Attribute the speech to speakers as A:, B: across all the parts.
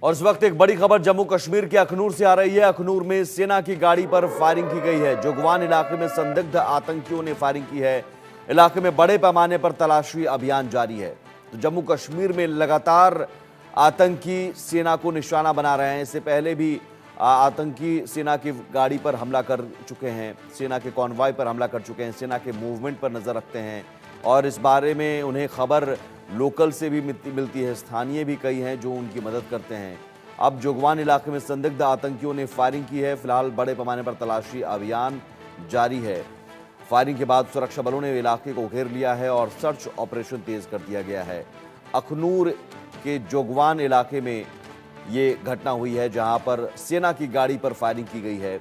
A: और इस वक्त एक बड़ी खबर जम्मू कश्मीर के अखनूर से आ रही है। अखनूर में सेना की गाड़ी पर फायरिंग की गई है। जोगवान इलाके में संदिग्ध आतंकियों ने फायरिंग की है। इलाके में बड़े पैमाने पर तलाशी अभियान जारी है। तो जम्मू कश्मीर में लगातार आतंकी सेना को निशाना बना रहे हैं। इससे पहले भी आतंकी सेना की गाड़ी पर हमला कर चुके हैं, सेना के कॉन्वॉय पर हमला कर चुके हैं, सेना के मूवमेंट पर नजर रखते हैं। और इस बारे में उन्हें खबर लोकल से भी मिलती है, स्थानीय भी कई हैं जो उनकी मदद करते हैं। अब जोगवान इलाके में संदिग्ध आतंकियों ने फायरिंग की है। फिलहाल बड़े पैमाने पर तलाशी अभियान जारी है। फायरिंग के बाद सुरक्षा बलों ने इलाके को घेर लिया है और सर्च ऑपरेशन तेज कर दिया गया है। अखनूर के जोगवान इलाके में ये घटना हुई है जहां पर सेना की गाड़ी पर फायरिंग की गई है।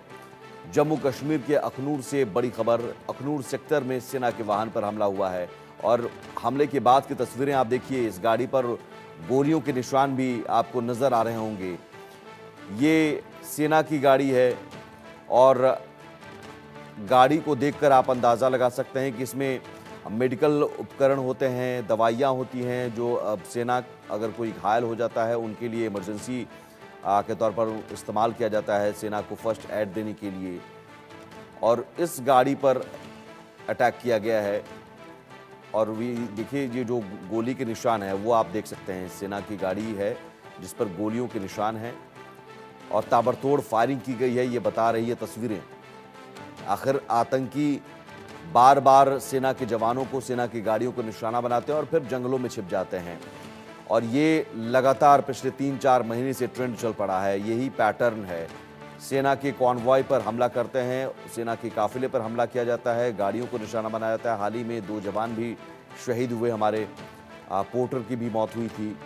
A: जम्मू कश्मीर के अखनूर से बड़ी खबर। अखनूर सेक्टर में सेना के वाहन पर हमला हुआ है और हमले के बाद की तस्वीरें आप देखिए। इस गाड़ी पर गोलियों के निशान भी आपको नजर आ रहे होंगे। ये सेना की गाड़ी है और गाड़ी को देखकर आप अंदाजा लगा सकते हैं कि इसमें मेडिकल उपकरण होते हैं, दवाइयाँ होती हैं जो अब सेना अगर कोई घायल हो जाता है उनके लिए इमरजेंसी के तौर पर इस्तेमाल किया जाता है, सेना को फर्स्ट एड देने के लिए। और इस गाड़ी पर अटैक किया गया है और भी देखिए ये जो गोली के निशान है वो आप देख सकते हैं। सेना की गाड़ी है जिस पर गोलियों के निशान हैं और ताबड़तोड़ फायरिंग की गई है, ये बता रही है तस्वीरें। आखिर आतंकी बार बार सेना के जवानों को, सेना की गाड़ियों को निशाना बनाते हैं और फिर जंगलों में छिप जाते हैं। और ये लगातार पिछले 3-4 महीने से ट्रेंड चल पड़ा है। यही पैटर्न है। सेना के कॉन्वॉय पर हमला करते हैं, सेना के काफिले पर हमला किया जाता है, गाड़ियों को निशाना बनाया जाता है। हाल ही में 2 जवान भी शहीद हुए, हमारे पोर्टर की भी मौत हुई थी।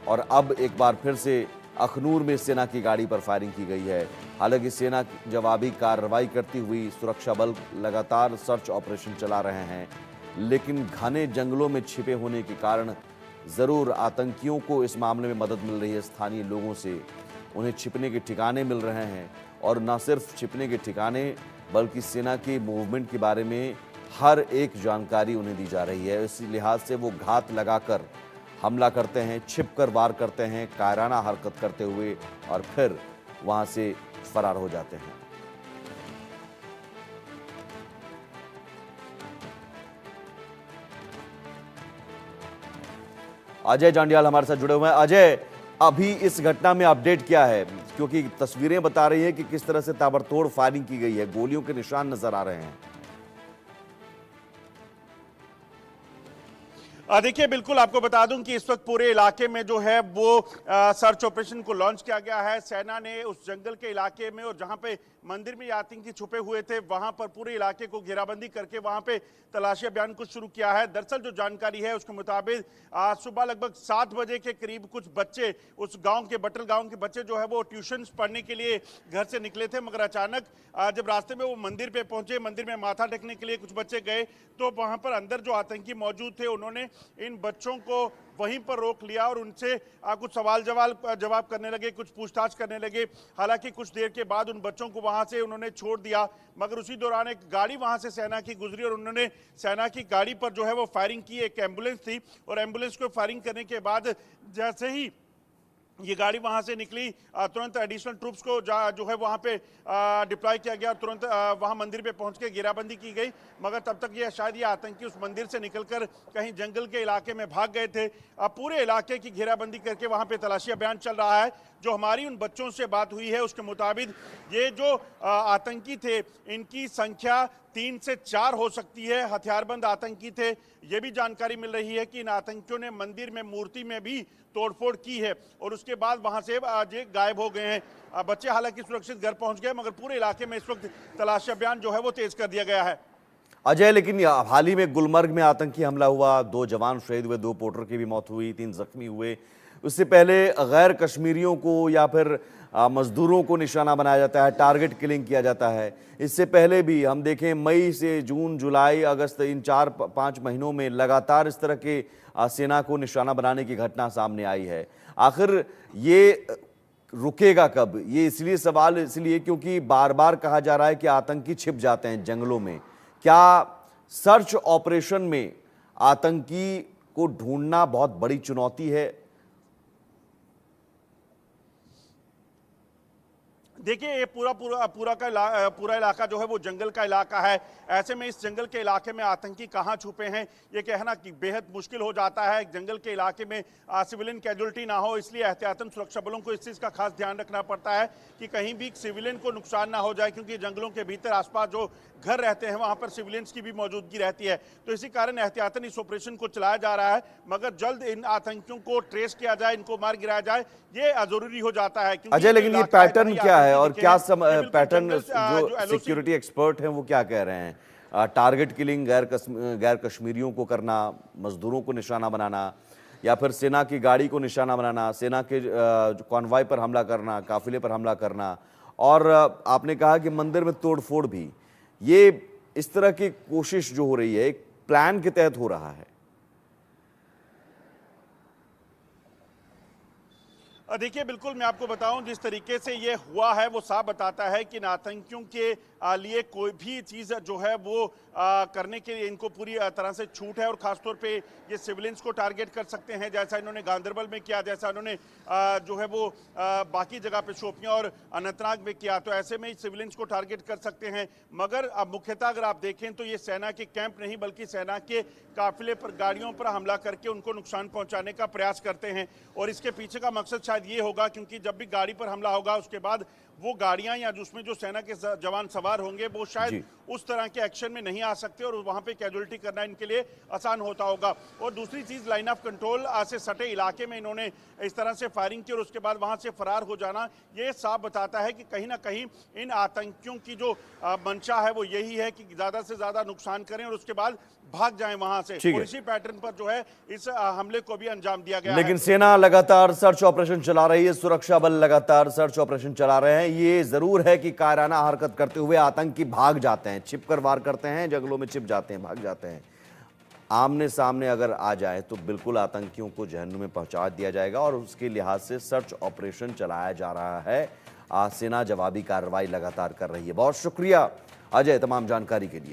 A: और अब एक बार फिर से अखनूर में सेना की गाड़ी पर फायरिंग की गई है। हालांकि सेना जवाबी कार्रवाई करती हुई सुरक्षा बल लगातार सर्च ऑपरेशन चला रहे हैं, लेकिन घने जंगलों में छिपे होने के कारण ज़रूर आतंकियों को इस मामले में मदद मिल रही है। स्थानीय लोगों से उन्हें छिपने के ठिकाने मिल रहे हैं और न सिर्फ छिपने के ठिकाने बल्कि सेना के मूवमेंट के बारे में हर एक जानकारी उन्हें दी जा रही है। इस लिहाज से वो घात लगाकर हमला करते हैं, छिपकर वार करते हैं, कायराना हरकत करते हुए और फिर वहां से फरार हो जाते हैं। अजय जांडियाल हमारे साथ जुड़े हुए हैं। अजय, अभी इस घटना में अपडेट क्या है? क्योंकि तस्वीरें बता रही है कि किस तरह से ताबड़तोड़ फायरिंग की गई है, गोलियों के निशान नजर आ रहे हैं।
B: देखिए, बिल्कुल आपको बता दूं कि इस वक्त पूरे इलाके में जो है वो सर्च ऑपरेशन को लॉन्च किया गया है। सेना ने उस जंगल के इलाके में और जहां पे मंदिर में आतंकी छुपे हुए थे वहां पर पूरे इलाके को घेराबंदी करके वहां पे तलाशी अभियान को शुरू किया है। दरअसल जो जानकारी है उसके मुताबिक सुबह लगभग 7 बजे के करीब कुछ बच्चे उस गांव के, बटल गांव के बच्चे जो है वो ट्यूशन पढ़ने के लिए घर से निकले थे, मगर अचानक जब रास्ते में वो मंदिर पे पहुंचे, मंदिर में माथा टेकने के लिए कुछ बच्चे गए तो वहां पर अंदर जो आतंकी मौजूद थे उन्होंने इन बच्चों को वहीं पर रोक लिया और उनसे कुछ सवाल जवाब करने लगे, कुछ पूछताछ करने लगे। हालांकि कुछ देर के बाद उन बच्चों को वहां से उन्होंने छोड़ दिया, मगर उसी दौरान एक गाड़ी वहां से सेना की गुजरी और उन्होंने सेना की गाड़ी पर जो है वो फायरिंग की। एक एम्बुलेंस थी और एम्बुलेंस को फायरिंग करने के बाद जैसे ही ये गाड़ी वहां से निकली, तुरंत एडिशनल ट्रूप्स को जो है वहां पे डिप्लॉय किया गया और तुरंत वहां मंदिर पे पहुंच के घेराबंदी की गई। मगर तब तक ये शायद ये आतंकी उस मंदिर से निकलकर कहीं जंगल के इलाके में भाग गए थे। पूरे इलाके की घेराबंदी करके वहां पे तलाशी अभियान चल रहा है। जो हमारी उन बच्चों से बात हुई है उसके मुताबिक ये जो आतंकी थे इनकी संख्या 3 से 4 हो सकती है। हथियारबंद आतंकी थे। ये भी जानकारी मिल रही है कि इन आतंकियों ने मंदिर में, मूर्ति में भी तोड़फोड़ की है और उसके बाद वहां से आज गायब हो गए हैं। बच्चे हालांकि सुरक्षित घर पहुंच गए, मगर पूरे इलाके में इस वक्त तलाशी अभियान जो है वो तेज कर दिया गया है।
A: अजय, लेकिन हाल ही में गुलमर्ग में आतंकी हमला हुआ, 2 जवान शहीद हुए, 2 पोर्टर की भी मौत हुई, 3 जख्मी हुए। उससे पहले गैर कश्मीरियों को या फिर मजदूरों को निशाना बनाया जाता है, टारगेट किलिंग किया जाता है। इससे पहले भी हम देखें मई से जून, जुलाई, अगस्त, इन 4-5 महीनों में लगातार इस तरह के सेना को निशाना बनाने की घटना सामने आई है। आखिर ये रुकेगा कब? ये इसलिए सवाल इसलिए क्योंकि बार बार कहा जा रहा है कि आतंकी छिप जाते हैं जंगलों में। क्या सर्च ऑपरेशन में आतंकी को ढूंढना बहुत बड़ी चुनौती है?
B: देखिए ये पूरा इलाका जो है वो जंगल का इलाका है। ऐसे में इस जंगल के इलाके में आतंकी कहाँ छुपे हैं ये कहना कि बेहद मुश्किल हो जाता है। जंगल के इलाके में सिविलियन कैजुअल्टी ना हो, इसलिए एहतियातन सुरक्षा बलों को इस चीज़ का खास ध्यान रखना पड़ता है कि कहीं भी सिविलियन को नुकसान ना हो जाए, क्योंकि जंगलों के भीतर आसपास जो घर रहते हैं वहां पर सिविलियंस की भी मौजूदगी रहती है। तो इसी कारण एहतियातन इस ऑपरेशन को चलाया जा रहा है, मगर जल्द इन आतंकियों को ट्रेस किया जाए, इनको मार गिराया जाए, ये जरूरी हो जाता है।
A: अजय, लेकिन ये पैटर्न क्या है और क्या पैटर्न जो
B: जो
A: सिक्योरिटी एक्सपर्ट हैं वो क्या कह रहे हैं? टारगेट किलिंग, गैर कश्मीरियों को करना, मजदूरों को निशाना बनाना, या फिर सेना की गाड़ी को निशाना बनाना, सेना के कॉन्वॉय पर हमला करना, काफिले पर हमला करना, और आपने कहा कि मंदिर में तोड़फोड़ भी, ये इस तरह की कोशिश जो हो रही है एक प्लान के तहत हो रहा है?
B: देखिए बिल्कुल मैं आपको बताऊं, जिस तरीके से ये हुआ है वो साफ बताता है कि इन आतंकियों के लिए कोई भी चीज़ जो है वो करने के लिए इनको पूरी तरह से छूट है, और खासतौर पे ये सिविलियंस को टारगेट कर सकते हैं, जैसा इन्होंने गांदरबल में किया, जैसा इन्होंने जो है वो बाकी जगह पे शोपियां और अनंतनाग में किया। तो ऐसे में सिविलियंस को टारगेट कर सकते हैं, मगर मुख्यतः अगर आप देखें तो ये सेना के कैंप नहीं बल्कि सेना के काफिले पर, गाड़ियों पर हमला करके उनको नुकसान पहुंचाने का प्रयास करते हैं। और इसके पीछे का मकसद शायद ये होगा, क्योंकि जब भी गाड़ी पर हमला होगा उसके बाद वो गाड़ियां या उसमें जो सेना के जवान सवार होंगे वो शायद उस तरह के एक्शन में नहीं आ सकते, और वहां पे कैजुअल्टी करना इनके लिए आसान होता होगा। और दूसरी चीज, लाइन ऑफ कंट्रोल से सटे इलाके में इन्होंने इस तरह से फायरिंग की और उसके बाद वहां से फरार हो जाना, ये साफ बताता है कि कहीं ना कहीं इन आतंकियों की जो मंशा है वो यही है कि ज्यादा से ज्यादा नुकसान करें और उसके बाद भाग जाएं वहां से। और इसी पैटर्न पर जो है इस हमले को भी अंजाम दिया गया।
A: लेकिन सेना लगातार सर्च ऑपरेशन चला रही है, सुरक्षा बल लगातार सर्च ऑपरेशन चला रहे हैं। ये जरूर है कि कायराना हरकत करते हुए आतंकी भाग जाते हैं, छिपकर वार करते हैं, जंगलों में छिप जाते हैं, भाग जाते हैं। आमने सामने अगर आ जाए तो बिल्कुल आतंकियों को जहन्नुम में पहुंचा दिया जाएगा, और उसके लिहाज से सर्च ऑपरेशन चलाया जा रहा है। सेना जवाबी कार्रवाई लगातार कर रही है। बहुत शुक्रिया अजय तमाम जानकारी के लिए।